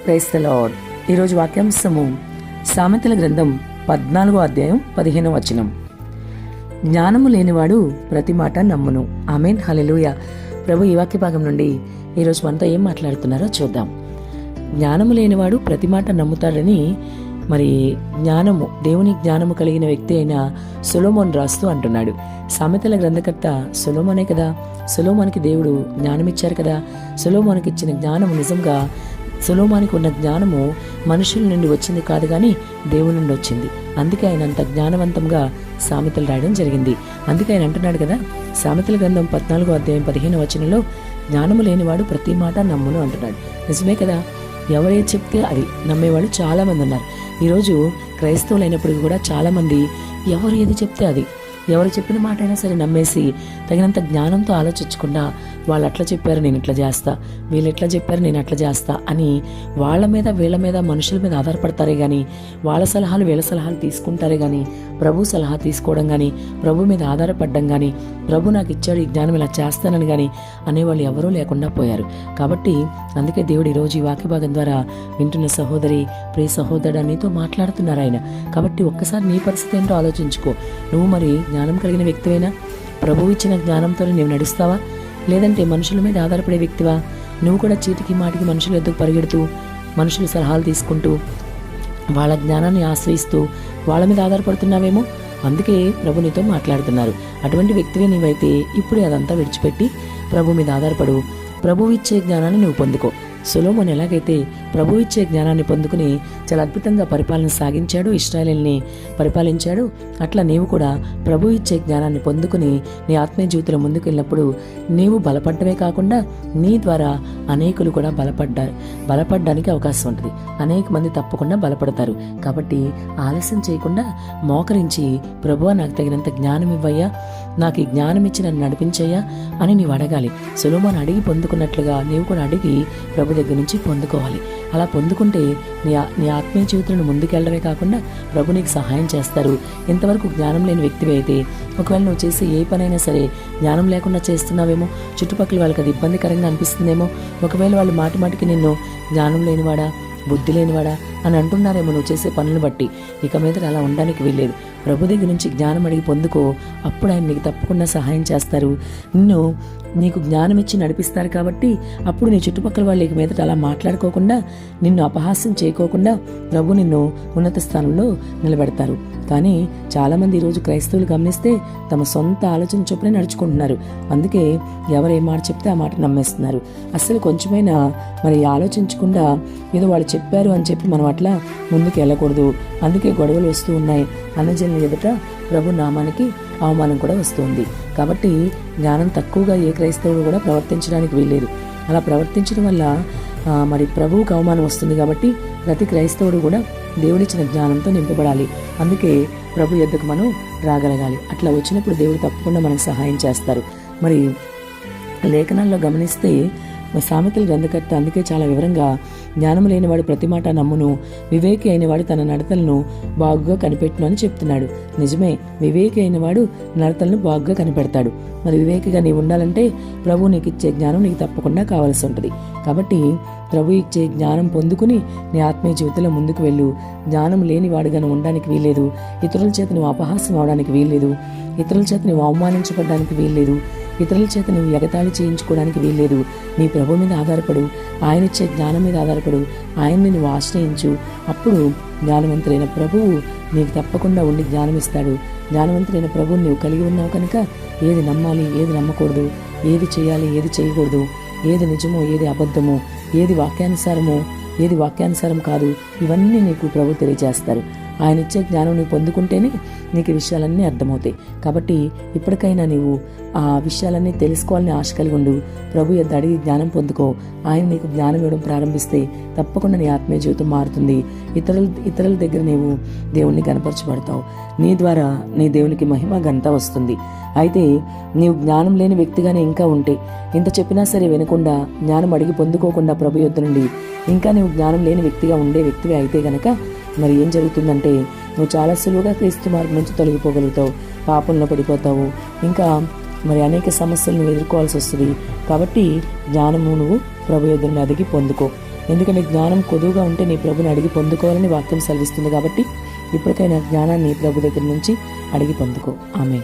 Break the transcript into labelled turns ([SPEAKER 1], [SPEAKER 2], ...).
[SPEAKER 1] Praise the lord. ఈరోజు వాక్యాంశము సామెతల గ్రంథం 14వ అధ్యాయం 15వ వచనం. జ్ఞానము లేనివాడు ప్రతి మాట నమ్మును. ఆమేన్, హల్లెలూయా. ప్రభు ఈ వాక్య భాగం నుండి ఈరోజు మనతో ఏం మాట్లాడుతున్నారో చూద్దాం. జ్ఞానము లేనివాడు ప్రతి మాట నమ్ముతాడని మరి దేవుని జ్ఞానము కలిగిన వ్యక్తి అయిన సొలొమోను రాస్తూ అంటున్నాడు. సామెతల గ్రంథకర్త సొలొమోనే కదా. సొలొమోనుకి దేవుడు జ్ఞానం ఇచ్చారు కదా. సొలొమోనుకి ఇచ్చిన జ్ఞానము నిజంగా సొలొమోనుకి ఉన్న జ్ఞానము మనుషుల నుండి వచ్చింది కాదు కానీ దేవుని నుండి వచ్చింది. అందుకే ఆయన అంత జ్ఞానవంతంగా సామెతలు రాయడం జరిగింది. అందుకే ఆయన అంటున్నాడు కదా, సామెతల గ్రంథం 14వ అధ్యాయం 15వ వచనంలో జ్ఞానము లేనివాడు ప్రతి మాట నమ్మును అంటున్నాడు. నిజమే కదా. ఎవరేది చెప్తే అది నమ్మేవాళ్ళు చాలా మంది ఉన్నారు. ఈరోజు క్రైస్తవులు అయినప్పటికీ కూడా చాలామంది ఎవరు ఏది చెప్తే అది, ఎవరు చెప్పిన మాట అయినా సరే నమ్మేసి తగినంత జ్ఞానంతో ఆలోచించకుండా వాళ్ళు అట్లా చెప్పారు నేను ఇట్లా చేస్తా, వీళ్ళు ఎట్లా చెప్పారు నేను అట్లా చేస్తా అని వాళ్ళ మీద వీళ్ళ మీద మనుషుల మీద ఆధారపడతారే కానీ వాళ్ళ సలహాలు వీళ్ళ సలహాలు తీసుకుంటారే కానీ ప్రభు సలహా తీసుకోవడం కానీ ప్రభు మీద ఆధారపడడం కానీ ప్రభు నాకు ఇచ్చాడు ఈ జ్ఞానం ఇలా చేస్తానని కానీ అనేవాళ్ళు ఎవరూ లేకుండా పోయారు. కాబట్టి అందుకే దేవుడు ఈరోజు ఈ వాక్య భాగం ద్వారా వింటున్న సహోదరి, ప్రియ సహోదరుడు నీతో మాట్లాడుతున్నారు ఆయన. కాబట్టి ఒక్కసారి నీ పరిస్థితి ఏంటో ఆలోచించుకో. నువ్వు మరి జ్ఞానం కలిగిన వ్యక్తివైనా ప్రభు ఇచ్చిన జ్ఞానంతో నువ్వు నడుస్తావా, లేదంటే మనుషుల మీద ఆధారపడే వ్యక్తివా? నువ్వు కూడా చీటికి మాటికి మనుషుల ఎద్దుకు పరిగెడుతూ మనుషుల సలహాలు తీసుకుంటూ వాళ్ళ జ్ఞానాన్ని ఆశ్రయిస్తూ వాళ్ళ మీద ఆధారపడుతున్నావేమో. అందుకే ప్రభు నీతో మాట్లాడుతున్నారు. అటువంటి వ్యక్తివే నీవైతే ఇప్పుడే అదంతా విడిచిపెట్టి ప్రభు మీద ఆధారపడు. ప్రభు ఇచ్చే జ్ఞానాన్ని నువ్వు పొందుకో. సొలొమోను ఎలాగైతే ప్రభు ఇచ్చే జ్ఞానాన్ని పొందుకుని చాలా అద్భుతంగా పరిపాలన సాగించాడు, ఇశ్రాయేలుని పరిపాలించాడు, అట్లా నీవు కూడా ప్రభు ఇచ్చే జ్ఞానాన్ని పొందుకుని నీ ఆత్మీయ జీవితంలో ముందుకు వెళ్ళినప్పుడు నీవు బలపడ్డమే కాకుండా నీ ద్వారా అనేకులు కూడా బలపడడానికి అవకాశం ఉంటుంది. అనేక మంది తప్పకుండా బలపడతారు. కాబట్టి ఆలస్యం చేయకుండా మోకరించి, ప్రభువా నాకు తగినంత జ్ఞానం ఇవ్వయ్యా, నాకు ఈ జ్ఞానం ఇచ్చి నన్ను నడిపించయ్యా అని నీవు అడగాలి. సొలొమోను అడిగి పొందుకున్నట్లుగా నీవు కూడా అడిగి ప్రభు దగ్గర నుంచి పొందుకోవాలి. అలా పొందుకుంటే నీ ఆత్మీయ జీవితంలో ముందుకెళ్ళడమే కాకుండా ప్రభు నీకు సహాయం చేస్తారు. ఇంతవరకు జ్ఞానం లేని వ్యక్తివి అయితే ఒకవేళ నువ్వు చేసే ఏ పనైనా సరే జ్ఞానం లేకుండా చేస్తున్నావేమో, చుట్టుపక్కల వాళ్ళకి అది ఇబ్బందికరంగా అనిపిస్తుందేమో, ఒకవేళ వాళ్ళు మాటికి నిన్ను జ్ఞానం లేనివాడా, బుద్ధి లేనివాడా అని అంటున్నారేమో నువ్వు చేసే పనులను బట్టి. ఇక మీద అలా ఉండడానికి వీల్లేదు. ప్రభు దగ్గర నుంచి జ్ఞానం అడిగి పొందుకో. అప్పుడు ఆయన నీకు తప్పకుండా సహాయం చేస్తారు. నీకు జ్ఞానం ఇచ్చి నడిపిస్తారు. కాబట్టి అప్పుడు నీ చుట్టుపక్కల వాళ్ళు ఇక మీదట అలా మాట్లాడుకోకుండా, నిన్ను అపహాస్యం చేయకోకుండా ప్రభు నిన్ను ఉన్నత స్థానంలో నిలబెడతారు. కానీ చాలామంది ఈరోజు క్రైస్తవులు గమనిస్తే తమ సొంత ఆలోచన చొప్పునే నడుచుకుంటున్నారు. అందుకే ఎవరు ఏ మాట చెప్తే ఆ మాట నమ్మేస్తున్నారు. అస్సలు కొంచెమైనా మరి ఆలోచించకుండా ఏదో వాళ్ళు చెప్పారు అని చెప్పి మనం అట్లా ముందుకు వెళ్ళకూడదు. అందుకే గొడవలు వస్తూ ఉన్నాయి. అన్నజనుల ఎదుట ప్రభు నామానికి అవమానం కూడా వస్తుంది. కాబట్టి జ్ఞానం తక్కువగా ఏ క్రైస్తవుడు కూడా ప్రవర్తించడానికి వీల్లేదు. అలా ప్రవర్తించడం వల్ల మరి ప్రభువుకు అవమానం వస్తుంది. కాబట్టి ప్రతి క్రైస్తవుడు కూడా దేవుడిచ్చిన జ్ఞానంతో నింపబడాలి. అందుకే ప్రభు యొద్దకు మనం రాగలగాలి. అట్లా వచ్చినప్పుడు దేవుడు తప్పకుండా మనకు సహాయం చేస్తారు. మరి లేఖనాల్లో గమనిస్తే సామెతల గ్రంథకర్త అందుకే చాలా వివరంగా జ్ఞానము లేనివాడు ప్రతి మాట నమ్మును, వివేకి అయినవాడు తన నడతలను బాగుగా కనిపెట్టును అని చెప్తున్నాడు. నిజమే, వివేకి అయినవాడు నడతలను బాగుగా కనిపెడతాడు. మరి వివేకిగా నీవు ఉండాలంటే ప్రభు నీకు ఇచ్చే జ్ఞానం నీకు తప్పకుండా కావాల్సి ఉంటుంది. కాబట్టి ప్రభు ఇచ్చే జ్ఞానం పొందుకుని నీ ఆత్మీయ జీవితంలో ముందుకు వెళ్ళు. జ్ఞానం లేని వాడుగా నువ్వు ఉండడానికి వీల్లేదు. ఇతరుల చేత నువ్వు అపహాస్యం అవడానికి వీల్లేదు. ఇతరుల చేత నువ్వు అవమానించబడడానికి వీల్లేదు. ఇతరుల చేత నువ్వు ఎగతాళి చేయించుకోవడానికి వీల్లేదు. నీ ప్రభు మీద ఆధారపడు. ఆయన ఇచ్చే జ్ఞానం మీద ఆధారపడు. ఆయన్ని నువ్వు ఆశ్రయించు. అప్పుడు జ్ఞానవంతులైన ప్రభువు నీకు తప్పకుండా ఉండి జ్ఞానం ఇస్తాడు. జ్ఞానవంతులైన ప్రభువు నీవు కలిగి ఉన్నావు కనుక ఏది నమ్మాలి, ఏది నమ్మకూడదు, ఏది చేయాలి, ఏది చేయకూడదు, ఏది నిజమో, ఏది అబద్ధమో, ఏది వాక్యానుసారమో, ఏది వాక్యానుసారం కాదు, ఇవన్నీ నీకు ప్రభు తెలియజేస్తారు. ఆయన ఇచ్చే జ్ఞానం నీవు పొందుకుంటేనే నీకు ఈ విషయాలన్నీ అర్థమవుతాయి. కాబట్టి ఇప్పటికైనా నీవు ఆ విషయాలన్నీ తెలుసుకోవాలని ఆశ కలిగి ఉండు. ప్రభు యొద్ద అడిగి జ్ఞానం పొందుకో. ఆయన నీకు జ్ఞానం ఇవ్వడం ప్రారంభిస్తే తప్పకుండా నీ ఆత్మీయ జీవితం మారుతుంది. ఇతరుల దగ్గర నీవు దేవుణ్ణి కనపరచబడతావు. నీ ద్వారా నీ దేవునికి మహిమ ఘనత వస్తుంది. అయితే నీవు జ్ఞానం లేని వ్యక్తిగానే ఇంకా ఉంటే, ఇంత చెప్పినా సరే వినకుండా జ్ఞానం అడిగి పొందుకోకుండా ప్రభు యొద్ద నుండి ఇంకా నువ్వు జ్ఞానం లేని వ్యక్తిగా ఉండే వ్యక్తివి అయితే గనక మరి ఏం జరుగుతుందంటే నువ్వు చాలా సులువుగా క్రీస్తు మార్గం నుంచి తొలగిపోగలుగుతావు, పాపంలో పడిపోతావు, ఇంకా మరి అనేక సమస్యలను ఎదుర్కోవాల్సి వస్తుంది. కాబట్టి జ్ఞానము నువ్వు ప్రభు యొద్ద నుండి అడిగి పొందుకో. ఎందుకంటే జ్ఞానం కొదువుగా ఉంటే నీ ప్రభుని అడిగి పొందుకోవాలని వాక్యం సెలవిస్తుంది. కాబట్టి ఇప్పటికైనా జ్ఞానాన్ని ప్రభు దగ్గర నుంచి అడిగి పొందుకో. ఆమేన్.